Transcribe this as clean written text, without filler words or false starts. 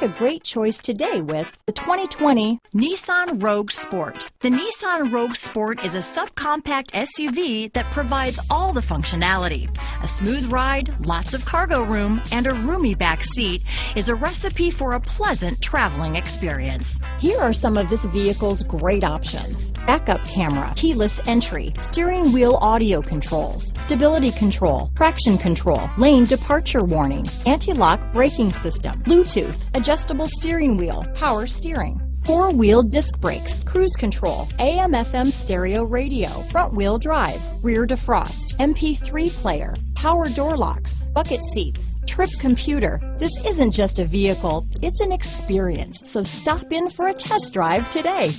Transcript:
a great choice today with the 2020 Nissan Rogue Sport. The Nissan Rogue Sport is a subcompact SUV that provides all the functionality. A smooth ride, lots of cargo room, and a roomy back seat is a recipe for a pleasant traveling experience. Here are some of this vehicle's great options: backup camera, keyless entry, steering wheel audio controls, stability control, traction control, lane departure warning, anti-lock braking system, Bluetooth, adjustable steering wheel, power steering, four-wheel disc brakes, cruise control, AM/FM stereo radio, front-wheel drive, rear defrost, MP3 player, power door locks, bucket seats, trip computer. This isn't just a vehicle, it's an experience. So stop in for a test drive today.